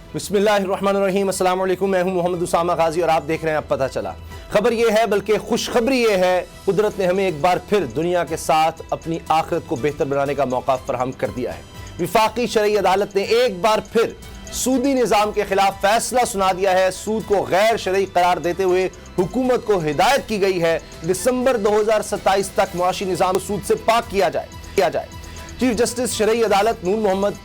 बिस्मिल्लाहिर्रहमानिर्रहीम। अस्सलाम वालेकुम। मैं हूं मोहम्मद उसामा गाजी और आप देख रहे हैं अब पता चला। खबर ये है, बल्कि खुशखबरी ये है, कुदरत ने हमें एक बार फिर दुनिया के साथ अपनी आखिरत को बेहतर बनाने का मौका फराहम कर दिया है। विफाकी शरई अदालत ने एक बार फिर सूदी निज़ाम के खिलाफ फैसला सुना दिया है। सूद को गैर शरई करार देते हुए हुकूमत को हिदायत की गई है दिसंबर 2027 तक मुआशी निज़ाम सूद से पाक किया जाए। चीफ जस्टिस शरई अदालत नून मोहम्मद,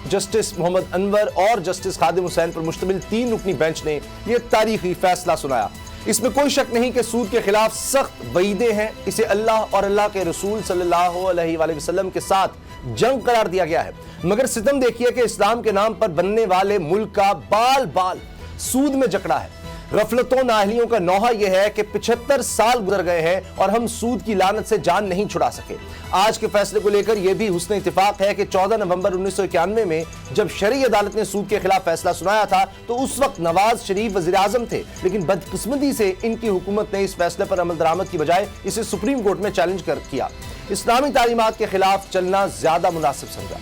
जस्टिस मोहम्मद अनवर और जस्टिस खादिम हुसैन पर मुश्तमिल 3 रुकनी बेंच ने यह तारीखी फैसला सुनाया। इसमें कोई शक नहीं कि सूद के खिलाफ सख्त वईदें हैं। इसे अल्लाह और अल्लाह के रसूल सल्लल्लाहु अलैहि वसल्लम के साथ जंग करार दिया गया है। मगर सितम देखिए कि इस्लाम के नाम पर बनने वाले मुल्क का बाल बाल सूद में जकड़ा है। गफलतों नाअहलियों का नौहा यह है कि 75 साल गुजर गए हैं और हम सूद की लानत से जान नहीं छुड़ा सके। आज के फैसले को लेकर यह भी हुस्न इत्तेफाक है कि 14 नवंबर 1991 में जब शरई अदालत ने सूद के खिलाफ फैसला सुनाया था तो उस वक्त नवाज शरीफ वजीर आजम थे, लेकिन बदकिस्मती से इनकी हुकूमत ने इस फैसले पर अमल दरामद की बजाय इसे सुप्रीम कोर्ट में चैलेंज किया। इस्लामी तालीमात के खिलाफ चलना ज्यादा मुनासिब समझा।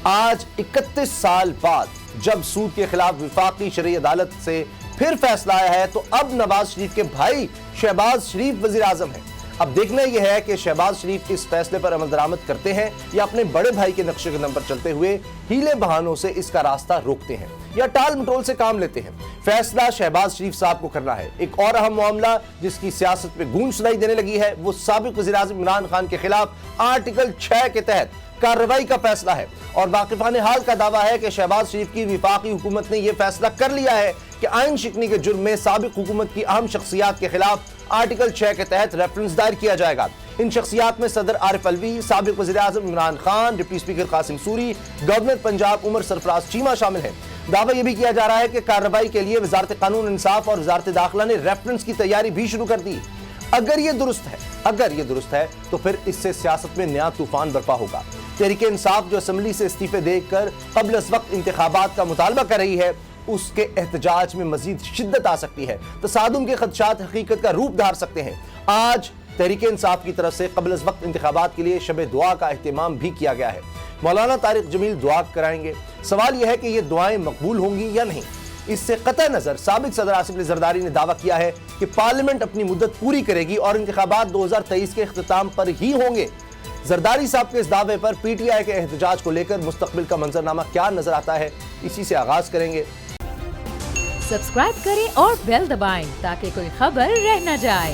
आज 31 साल बाद जब सूद के खिलाफ विफाकी शरई अदालत से फिर फैसला आया है तो अब नवाज शरीफ के भाई शहबाज शरीफ वजीर आजम है। अब देखना यह है कि शहबाज शरीफ इस फैसले पर अमल दरामद करते हैं या अपने बड़े भाई के नक्शे कदम पर चलते हुए हीले बहानों से इसका रास्ता रोकते हैं या टाल मटोल से काम लेते हैं। फैसला शहबाज शरीफ साहब को करना है। एक और अहम मामला जिसकी सियासत में गूंज सुनाई देने लगी है वो साबिक वजीर आजम इमरान खान के खिलाफ आर्टिकल 6 के तहत कार्रवाई का फैसला है। और वाकिफाने हाल का दावा है कि शहबाज शरीफ की विफाकी हुकूमत ने यह फैसला कर लिया है कि आइन शिकनी के जुर्म में साबिक हुकूमत की अहम शख्सियात के खिलाफ आर्टिकल 6 के तहत रेफरेंस दायर किया जाएगा। इन शख्सियात में सदर आरिफ अलवी, साबिक वज़ीर आज़म Imran Khan, deputy speaker Qasim Suri, governor Punjab Umar Sarfaraz Cheema शामिल हैं। दावा यह भी किया जा रहा है कि कार्रवाई के लिए वजारत कानून इंसाफ और वजारत दाखिला ने रेफरेंस की तैयारी भी शुरू कर दी। अगर ये दुरुस्त है तो फिर इससे सियासत में नया तूफान बर्पा होगा। तहरीके इंसाफ जो असेंबली से इस्तीफे देकर कब्ल अज़ वक्त इंतखाबात का मुतालबा कर रही है उसके एहतजाज में मजीद शिद्दत आ सकती है। तसादुम के खदशात हकीकत का रूप धार सकते हैं। आज तहरीके इंसाफ की तरफ से कब्ल अज़ वक्त इंतखाबात के लिए शब दुआ का एहतमाम भी किया गया है। मौलाना तारिक जमील दुआ कराएंगे। सवाल यह है कि ये दुआएं मकबूल होंगी या नहीं। इससे कतई नजर साबिक सदर आसिफ अली जरदारी ने दावा किया है कि पार्लियामेंट अपनी मुद्दत पूरी करेगी और इंतखाबात 2023 के इख्तिताम पर ही होंगे। जरदारी साहब के इस दावे पर पीटीआई के एहतजाज को लेकर मुस्तकबिल का मंजरनामा क्या नजर आता है, इसी से आगाज करेंगे। सब्सक्राइब करें और बेल दबाएं ताकि कोई खबर रह न जाए।